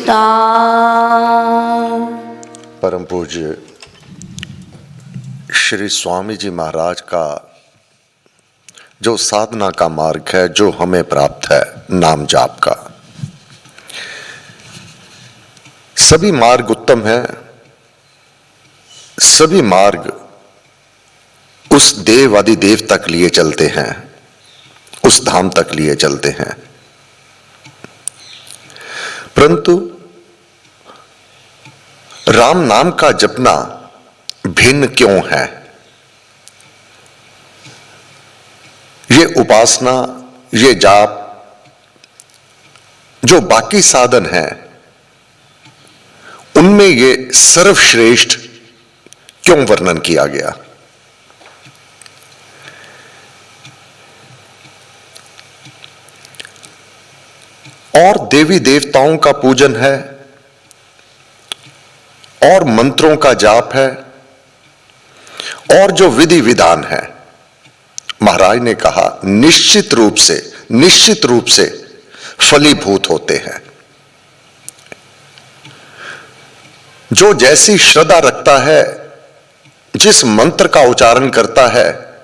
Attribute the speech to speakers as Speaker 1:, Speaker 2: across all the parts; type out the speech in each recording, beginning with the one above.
Speaker 1: पिता।
Speaker 2: परम पूज्य श्री स्वामी जी महाराज का जो साधना का मार्ग है, जो हमें प्राप्त है नाम जाप का, सभी मार्ग उत्तम है। सभी मार्ग उस देव आदि देव तक लिए चलते हैं, उस धाम तक लिए चलते हैं। परंतु राम नाम का जपना भिन्न क्यों है? ये उपासना, ये जाप जो बाकी साधन हैं, उनमें ये सर्वश्रेष्ठ क्यों वर्णन किया गया? और देवी देवताओं का पूजन है और मंत्रों का जाप है और जो विधि विधान है, महाराज ने कहा निश्चित रूप से फलीभूत होते हैं। जो जैसी श्रद्धा रखता है, जिस मंत्र का उच्चारण करता है,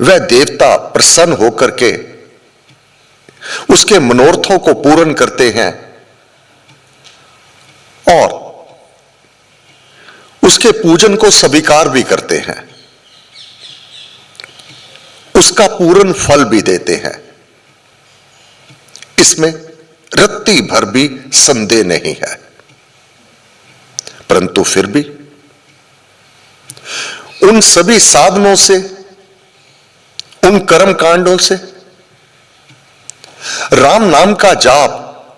Speaker 2: वह देवता प्रसन्न होकर के उसके मनोरथों को पूर्ण करते हैं और उसके पूजन को स्वीकार भी करते हैं, उसका पूर्ण फल भी देते हैं। इसमें रत्ती भर भी संदेह नहीं है। परंतु फिर भी उन सभी साधनों से, उन कर्म कांडों से राम नाम का जाप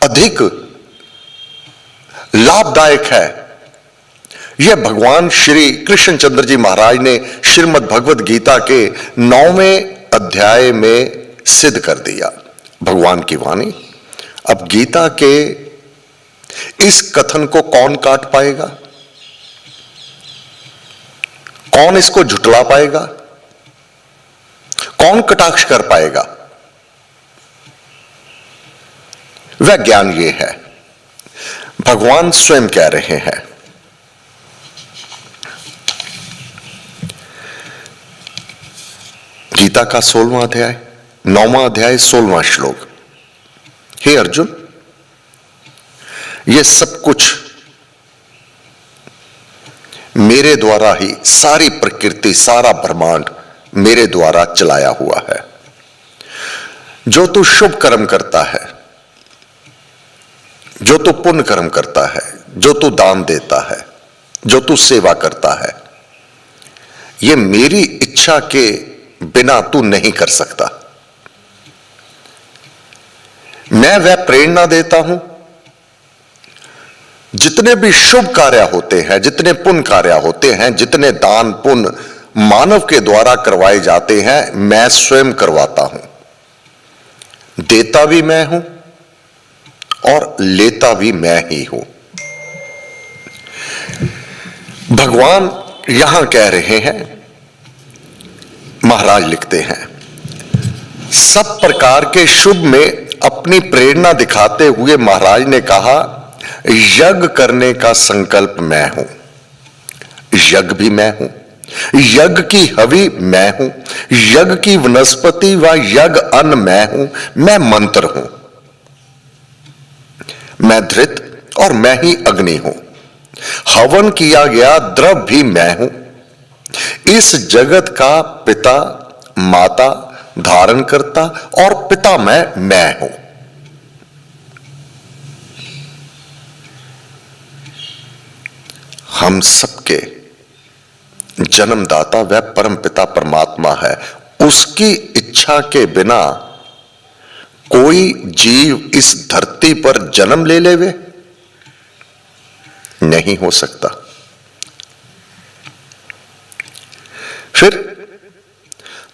Speaker 2: अधिक लाभदायक है। यह भगवान श्री कृष्णचंद्र जी महाराज ने श्रीमद् भगवद गीता के 9वें अध्याय में सिद्ध कर दिया। भगवान की वाणी। अब गीता के इस कथन को कौन काट पाएगा? कौन इसको झुटला पाएगा? कौन कटाक्ष कर पाएगा? वह ज्ञान ये है, भगवान स्वयं कह रहे हैं, गीता का 16वां अध्याय, 9वां अध्याय, 16वां श्लोक। हे अर्जुन, यह सब कुछ मेरे द्वारा ही, सारी प्रकृति, सारा ब्रह्मांड मेरे द्वारा चलाया हुआ है। जो तू शुभ कर्म करता है, जो तू पुण्य कर्म करता है, जो तू दान देता है, जो तू सेवा करता है, यह मेरी इच्छा के बिना तू नहीं कर सकता। मैं वह प्रेरणा देता हूं। जितने भी शुभ कार्य होते हैं, जितने पुण्य कार्य होते हैं, जितने दान पुण्य मानव के द्वारा करवाए जाते हैं, मैं स्वयं करवाता हूं। देता भी मैं हूं और लेता भी मैं ही हूं। भगवान यहां कह रहे हैं, महाराज लिखते हैं, सब प्रकार के शुभ में अपनी प्रेरणा दिखाते हुए महाराज ने कहा, यज्ञ करने का संकल्प मैं हूं, यज्ञ भी मैं हूं, यज्ञ की हवि मैं हूं, यज्ञ की वनस्पति व यज्ञ अन्न मैं हूं, मैं मंत्र हूं, मैं धृत और मैं ही अग्नि हूं, हवन किया गया द्रव्य भी मैं हूं, इस जगत का पिता माता धारण करता और पिता मैं हूं। हम सबके जन्मदाता वह परम पिता परमात्मा है। उसकी इच्छा के बिना कोई जीव इस धरती पर जन्म ले लेवे नहीं हो सकता। फिर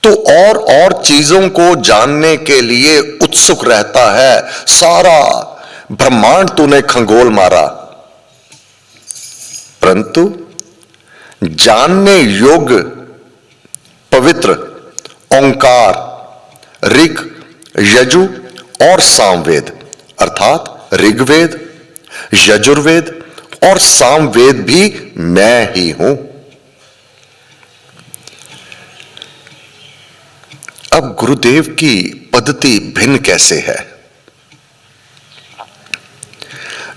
Speaker 2: तो और चीजों को जानने के लिए उत्सुक रहता है। सारा ब्रह्मांड तूने खंगोल मारा, परंतु जानने योग्य पवित्र ओंकार, ऋग, यजु और सामवेद अर्थात ऋग्वेद, यजुर्वेद और सामवेद भी मैं ही हूं। अब गुरुदेव की पद्धति भिन्न कैसे है?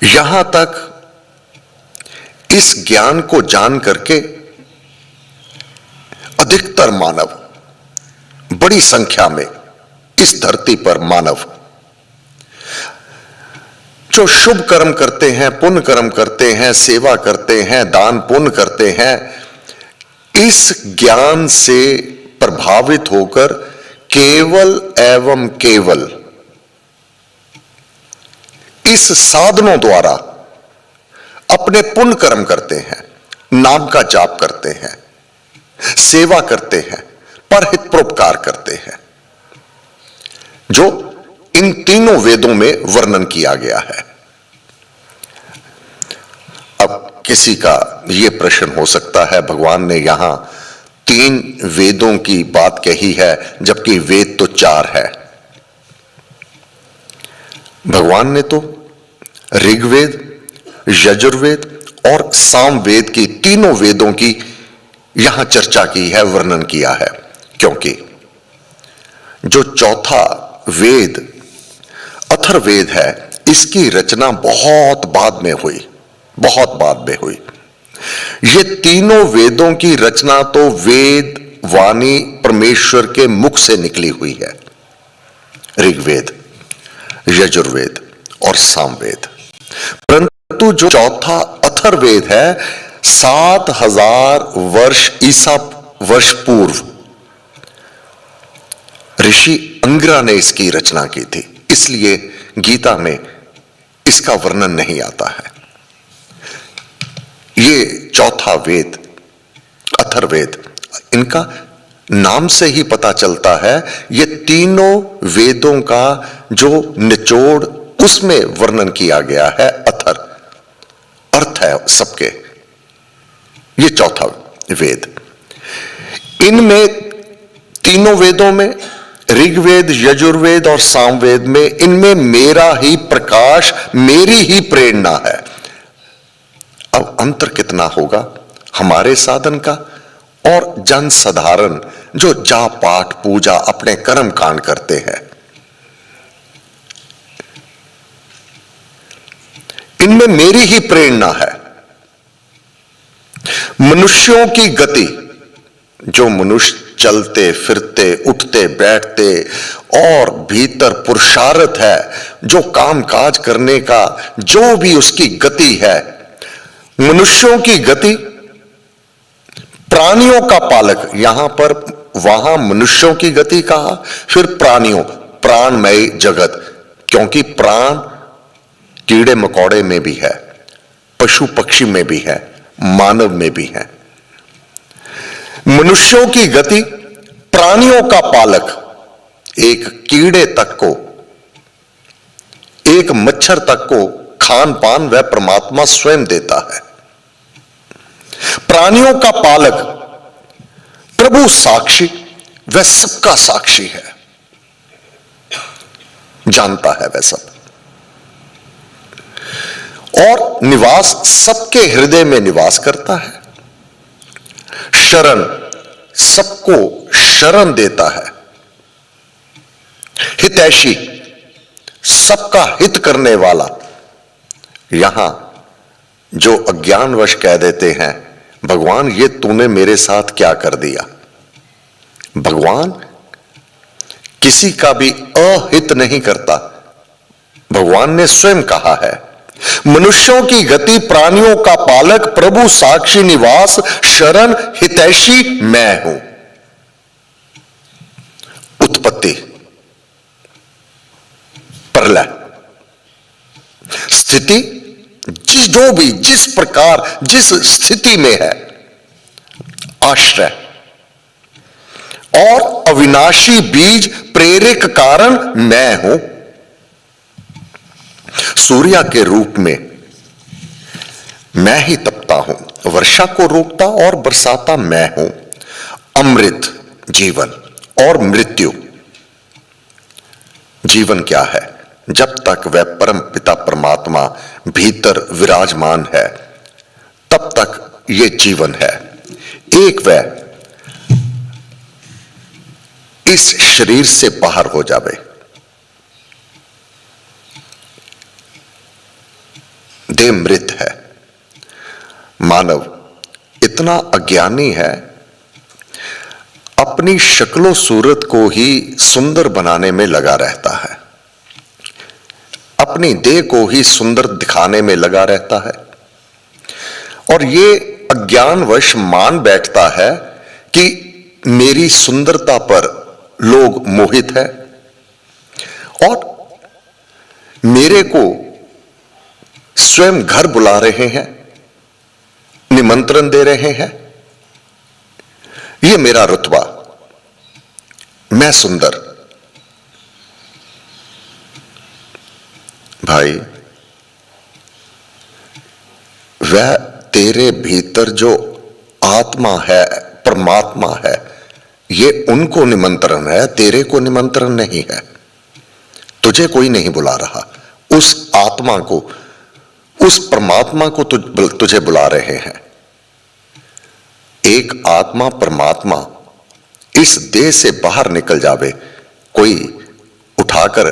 Speaker 2: यहां तक इस ज्ञान को जान करके अधिकतर मानव, बड़ी संख्या में इस धरती पर मानव जो शुभ कर्म करते हैं, पुण्य कर्म करते हैं, सेवा करते हैं, दान पुण्य करते हैं, इस ज्ञान से प्रभावित होकर केवल एवं केवल इस साधनों द्वारा अपने पुण्य कर्म करते हैं, नाम का जाप करते हैं, सेवा करते हैं, परहित परोपकार करते हैं, जो इन तीनों वेदों में वर्णन किया गया है। अब किसी का यह प्रश्न हो सकता है, भगवान ने यहां 3 वेदों की बात कही है जबकि वेद तो 4 है। भगवान ने तो ऋग्वेद, यजुर्वेद और सामवेद की तीनों वेदों की यहां चर्चा की है, वर्णन किया है, क्योंकि जो चौथा वेद अथर्ववेद है, इसकी रचना बहुत बाद में हुई, बहुत बाद में हुई। ये तीनों वेदों की रचना तो वेद वाणी परमेश्वर के मुख से निकली हुई है, ऋग्वेद, यजुर्वेद और सामवेद। परंतु जो चौथा अथर्ववेद है, 7000 वर्ष ईसा वर्ष पूर्व ऋषि अंगिरा ने इसकी रचना की थी, इसलिए गीता में इसका वर्णन नहीं आता है। ये चौथा वेद अथर्ववेद, इनका नाम से ही पता चलता है, ये तीनों वेदों का जो निचोड़ उसमें वर्णन किया गया है, अथर अर्थ है सबके, ये चौथा वेद। इनमें तीनों वेदों में, ऋग्वेद, यजुर्वेद और सामवेद में, इनमें मेरा ही प्रकाश, मेरी ही प्रेरणा है। अब अंतर कितना होगा हमारे साधन का और जन साधारण जो जाप पाठ पूजा अपने कर्म कांड करते हैं, इनमें मेरी ही प्रेरणा है। मनुष्यों की गति, जो मनुष्य चलते फिरते उठते बैठते और भीतर पुरुषार्थ है, जो काम काज करने का जो भी उसकी गति है, मनुष्यों की गति, प्राणियों का पालक, यहां पर वहां मनुष्यों की गति कहा, फिर प्राणियों, प्राणमय जगत, क्योंकि प्राण कीड़े मकोड़े में भी है, पशु पक्षी में भी है, मानव में भी है। मनुष्यों की गति, प्राणियों का पालक, एक कीड़े तक को, एक मच्छर तक को खान पान वह परमात्मा स्वयं देता है। प्राणियों का पालक प्रभु साक्षी, वह सबका साक्षी है, जानता है वह सब, और निवास सबके हृदय में निवास करता है। शरण, सबको शरण देता है। हितैषी, सबका हित करने वाला। यहां जो अज्ञानवश कह देते हैं, भगवान ये तूने मेरे साथ क्या कर दिया। भगवान किसी का भी अहित नहीं करता। भगवान ने स्वयं कहा है, मनुष्यों की गति, प्राणियों का पालक, प्रभु साक्षी निवास, शरण हितैषी मैं हूं। उत्पत्ति, प्रलय, स्थिति, जो भी जिस प्रकार जिस स्थिति में है, आश्रय और अविनाशी बीज प्रेरक कारण मैं हूं। सूर्य के रूप में मैं ही तपता हूं, वर्षा को रोकता और बरसाता मैं हूं। अमृत जीवन और मृत्यु, जीवन क्या है, जब तक वह परम पिता परमात्मा भीतर विराजमान है तब तक ये जीवन है। एक वह इस शरीर से बाहर हो जावे, देह मृत है। मानव इतना अज्ञानी है, अपनी शक्लो सूरत को ही सुंदर बनाने में लगा रहता है, अपनी देह को ही सुंदर दिखाने में लगा रहता है, और ये अज्ञानवश मान बैठता है कि मेरी सुंदरता पर लोग मोहित है और मेरे को स्वयं घर बुला रहे हैं, निमंत्रण दे रहे हैं, ये मेरा रुतबा, मैं सुंदर। भाई, वह तेरे भीतर जो आत्मा है, परमात्मा है, ये उनको निमंत्रण है, तेरे को निमंत्रण नहीं है। तुझे कोई नहीं बुला रहा, उस आत्मा को, उस परमात्मा को तुझे बुला रहे हैं। एक आत्मा परमात्मा इस देह से बाहर निकल जावे, कोई उठाकर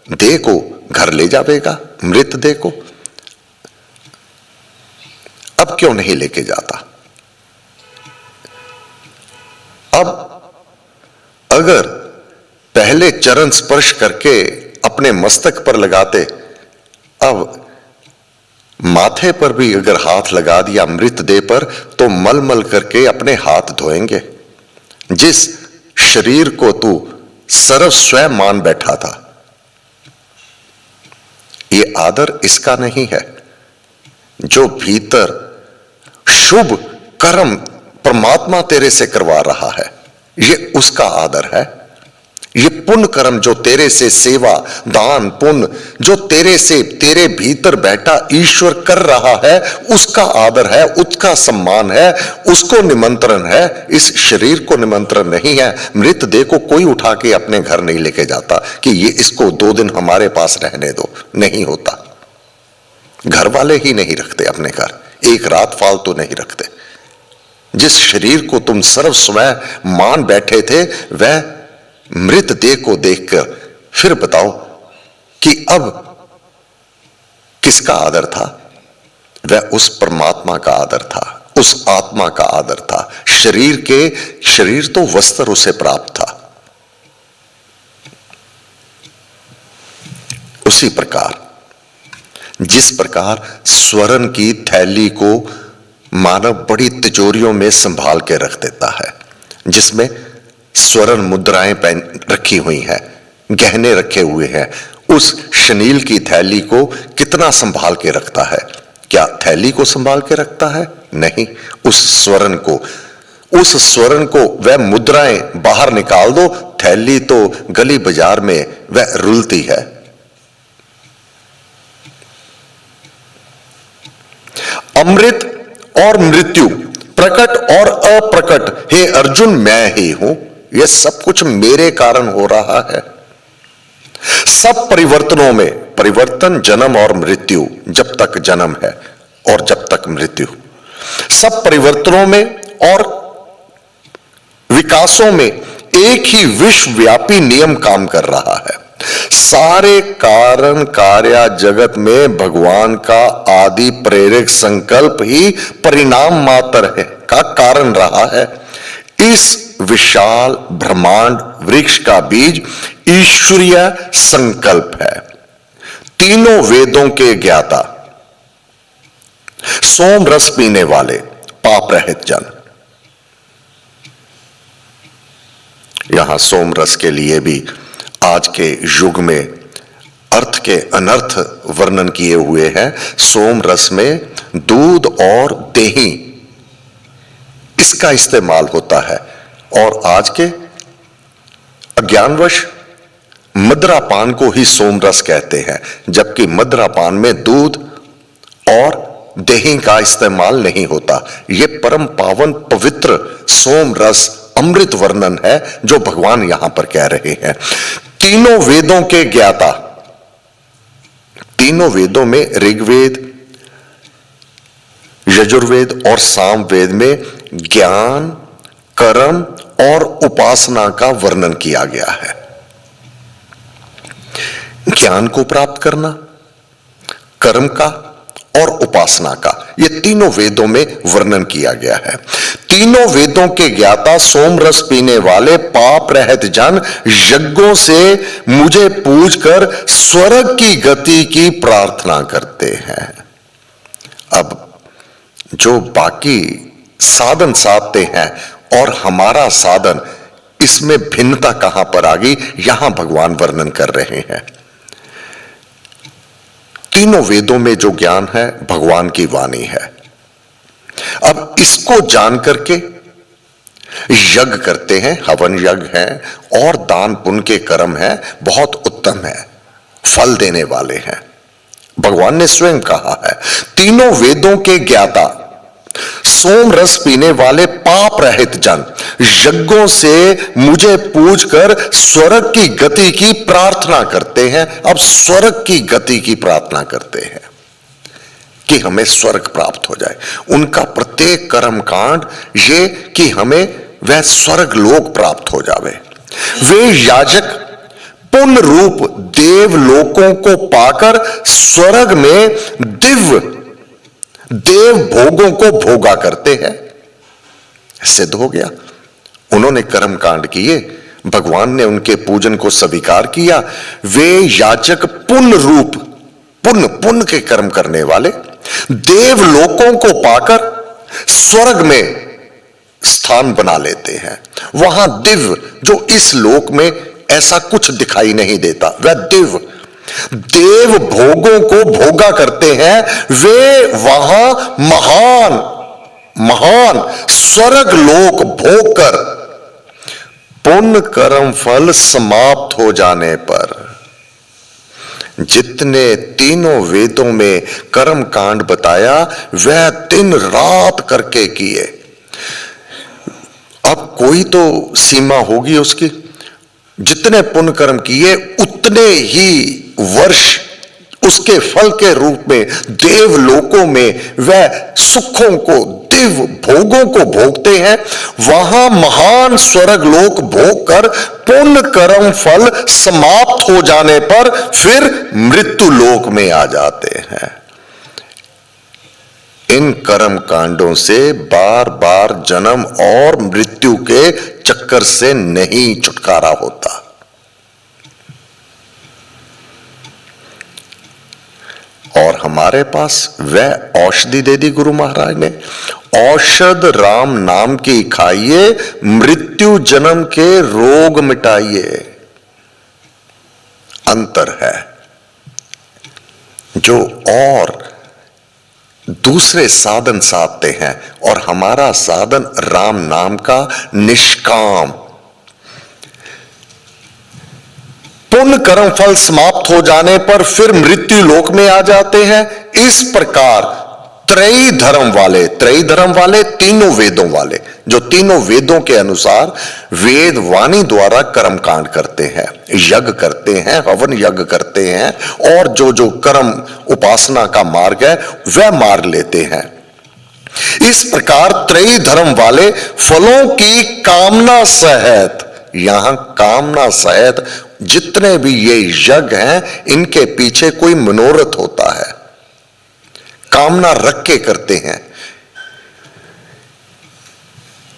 Speaker 2: देह को घर ले जावेगा, मृत देह को। अब क्यों नहीं लेके जाता? अब अगर पहले चरण स्पर्श करके अपने मस्तक पर लगाते, अब माथे पर भी अगर हाथ लगा दिया मृत देह पर, तो मल मल करके अपने हाथ धोएंगे। जिस शरीर को तू सर्व स्वयं मान बैठा था, ये आदर इसका नहीं है। जो भीतर शुभ कर्म परमात्मा तेरे से करवा रहा है, ये उसका आदर है। ये पुण्य कर्म जो तेरे से सेवा, दान, पुण्य जो तेरे से, तेरे भीतर बैठा ईश्वर कर रहा है, उसका आदर है, उसका सम्मान है, उसको निमंत्रण है। इस शरीर को निमंत्रण नहीं है। मृत देह को कोई उठा के अपने घर नहीं लेके जाता कि ये इसको 2 दिन हमारे पास रहने दो, नहीं होता। घर वाले ही नहीं रखते अपने घर, एक रात फालतू नहीं रखते। जिस शरीर को तुम सर्व स्वयं मान बैठे थे, वह मृत देह को देखकर फिर बताओ कि अब किसका आदर था? वह उस परमात्मा का आदर था, उस आत्मा का आदर था। शरीर तो वस्त्र उसे प्राप्त था। उसी प्रकार जिस प्रकार स्वर्ण की थैली को मानव बड़ी तिजोरियों में संभाल के रख देता है, जिसमें स्वर्ण मुद्राएं पहन रखी हुई हैं, गहने रखे हुए हैं, उस शनील की थैली को कितना संभाल के रखता है? क्या थैली को संभाल के रखता है? नहीं, उस स्वर्ण को वह मुद्राएं बाहर निकाल दो, थैली तो गली बाजार में वह रुलती है। अमृत और मृत्यु, प्रकट और अप्रकट, हे अर्जुन मैं ही हूं। यह सब कुछ मेरे कारण हो रहा है। सब परिवर्तनों में परिवर्तन, जन्म और मृत्यु, जब तक जन्म है और जब तक मृत्यु, सब परिवर्तनों में और विकासों में एक ही विश्वव्यापी नियम काम कर रहा है। सारे कारण कार्य जगत में भगवान का आदि प्रेरक संकल्प ही परिणाम मात्र है का कारण रहा है। इस विशाल ब्रह्मांड वृक्ष का बीज ईश्वरीय संकल्प है। तीनों वेदों के ज्ञाता, सोम रस पीने वाले, पाप रहित जन। यहां सोम रस के लिए भी आज के युग में अर्थ के अनर्थ वर्णन किए हुए हैं। सोम रस में दूध और दही इसका इस्तेमाल होता है, और आज के अज्ञानवश मदिरापान को ही सोम रस कहते हैं, जबकि मदिरापान में दूध और दही का इस्तेमाल नहीं होता। यह परम पावन पवित्र सोम रस अमृत वर्णन है जो भगवान यहां पर कह रहे हैं। तीनों वेदों के ज्ञाता, तीनों वेदों में ऋग्वेद, यजुर्वेद और सामवेद में ज्ञान, कर्म और उपासना का वर्णन किया गया है। ज्ञान को प्राप्त करना, कर्म का और उपासना का, ये तीनों वेदों में वर्णन किया गया है। तीनों वेदों के ज्ञाता सोम रस पीने वाले पाप रहित जन यज्ञों से मुझे पूजकर स्वर्ग की गति की प्रार्थना करते हैं। अब जो बाकी साधन साधते हैं और हमारा साधन, इसमें भिन्नता कहां पर आ गई, यहां भगवान वर्णन कर रहे हैं। तीनों वेदों में जो ज्ञान है भगवान की वाणी है। अब इसको जान करके यज्ञ करते हैं, हवन यज्ञ है और दान पुण्य के कर्म है, बहुत उत्तम है, फल देने वाले हैं। भगवान ने स्वयं कहा है, तीनों वेदों के ज्ञाता सोम रस पीने वाले पाप रहित जन यज्ञों से मुझे पूजकर स्वर्ग की गति की प्रार्थना करते हैं। अब स्वर्ग की गति की प्रार्थना करते हैं कि हमें स्वर्ग प्राप्त हो जाए। उनका प्रत्येक कर्म कांड ये कि हमें वह स्वर्ग लोक प्राप्त हो जावे। वे याजक पुण्य रूप देव लोकों को पाकर स्वर्ग में दिव्य देव भोगों को भोगा करते हैं। सिद्ध हो गया, उन्होंने कर्म कांड किए, भगवान ने उनके पूजन को स्वीकार किया। वे याचक पुण्य रूप पुण्य के कर्म करने वाले देव लोकों को पाकर स्वर्ग में स्थान बना लेते हैं। वहां दिव्य, जो इस लोक में ऐसा कुछ दिखाई नहीं देता, वह दिव्य देव भोगों को भोगा करते हैं। वे वहां महान स्वर्ग लोक भोग कर पुण्य कर्म फल समाप्त हो जाने पर, जितने तीनों वेदों में कर्म कांड बताया वह दिन रात करके किए। अब कोई तो सीमा होगी उसकी, जितने पुण्य कर्म किए उतने ही वर्ष उसके फल के रूप में देव लोकों में वह सुखों को, दिव्य भोगों को भोगते हैं। वहां महान स्वर्ग लोक भोग कर पुण्य कर्म फल समाप्त हो जाने पर फिर मृत्यु लोक में आ जाते हैं। इन कर्म कांडों से बार बार जन्म और मृत्यु के चक्कर से नहीं छुटकारा होता। और हमारे पास वह औषधि दे दी गुरु महाराज ने, औषध राम नाम की खाइए, मृत्यु जन्म के रोग मिटाइए। अंतर है, जो और दूसरे साधन साधते हैं और हमारा साधन राम नाम का निष्काम। पुण्य कर्म फल समाप्त हो जाने पर फिर मृत्यु लोक में आ जाते हैं। इस प्रकार त्रयी धर्म वाले तीनों वेदों वाले, जो तीनों वेदों के अनुसार वेद वाणी द्वारा कर्म कांड करते हैं, यज्ञ करते हैं, हवन यज्ञ करते हैं और जो जो कर्म उपासना का मार्ग है वह मार्ग लेते हैं। इस प्रकार त्रयी धर्म वाले फलों की कामना सहित, यहां कामना सहित जितने भी ये यज्ञ हैं इनके पीछे कोई मनोरथ होता है, कामना रख के करते हैं।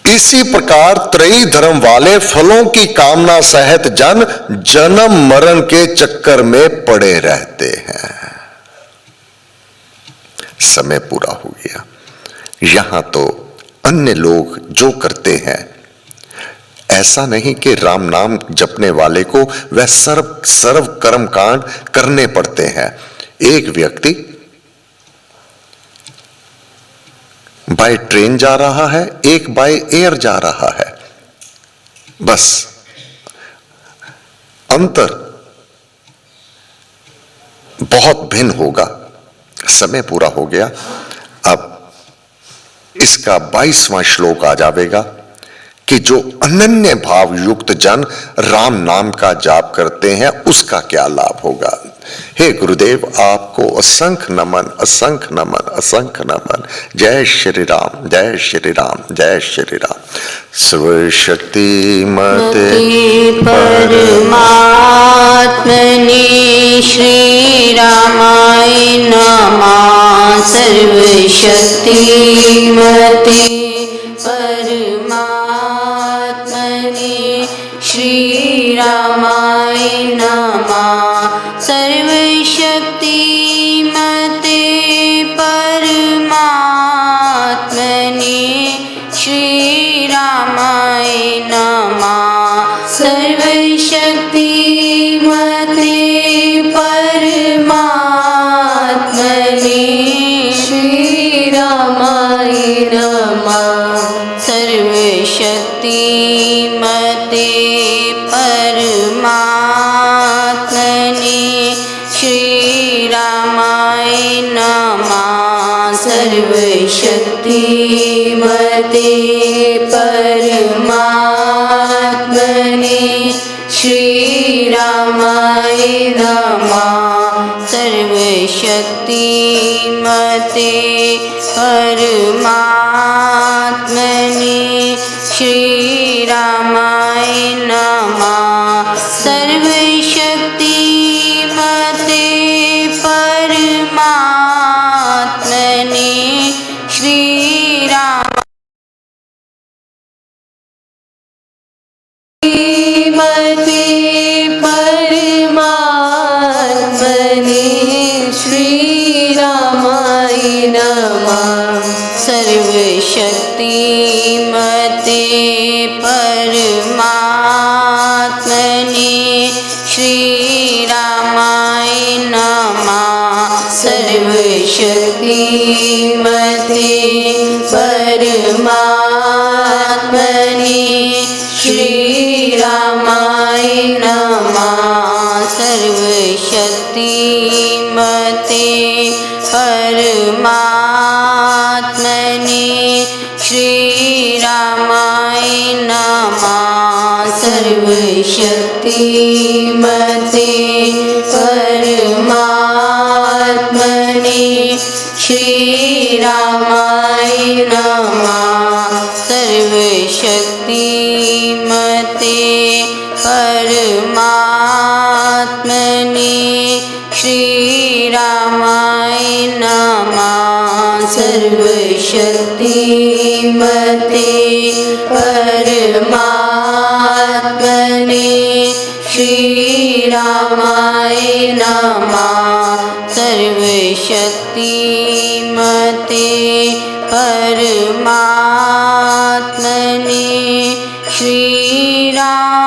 Speaker 2: इसी प्रकार त्रयी धर्म वाले फलों की कामना सहित जन जन्म मरण के चक्कर में पड़े रहते हैं। समय पूरा हो गया। यहां तो अन्य लोग जो करते हैं, ऐसा नहीं कि राम नाम जपने वाले को वह सर्व कर्म कांड करने पड़ते हैं। एक व्यक्ति बाय ट्रेन जा रहा है, एक बाय एयर जा रहा है, बस अंतर बहुत भिन्न होगा। समय पूरा हो गया। अब इसका 22वां श्लोक आ जाएगा कि जो अनन्य भाव युक्त जन राम नाम का जाप करते हैं उसका क्या लाभ होगा। हे गुरुदेव, आपको असंख्य नमन, असंख्य नमन, असंख्य नमन। जय श्री राम, जय श्री राम, जय श्री राम। सर्वशक्ति मते
Speaker 1: परमात्मने श्री रामाय नमः। सर्वशक्ति मते परमात्मने श्री रामाय नमः। सर्वशक्ति मते परमात्मने श्री रामाय नमः। सर्वशक्ति मते परमात्मने श्री रामाय नमः। सर्वशक्ति मते परमात्मने श्री रामाय नमः। सर्वशक्ति मते परमात्मने श्री रामाय नमः। सर्वशक्ति मते परमात्मने श्री रामाय नमः। सर्वशक्ति मते परमात्मने श्री राम मते परमात्मने श्री रामाय नमः। सर्वशक्ति मते परमात्मने श्री रामाय नमः। सर्वशक्ति मते परमात्मने श्री रामाय नमः। सर्वशक्ति मते परमात्मने श्री रामाय नमः। सर्वशक्ति मते परमात्मने श्री रामाय नमः। सर्वशक्ति मते परमात्मने श्री रामाय नमः। सर्वशक्ति मते परमात्मने श्री रामाय नमः। सर्वशक्ति मते परमात्मने श्री राम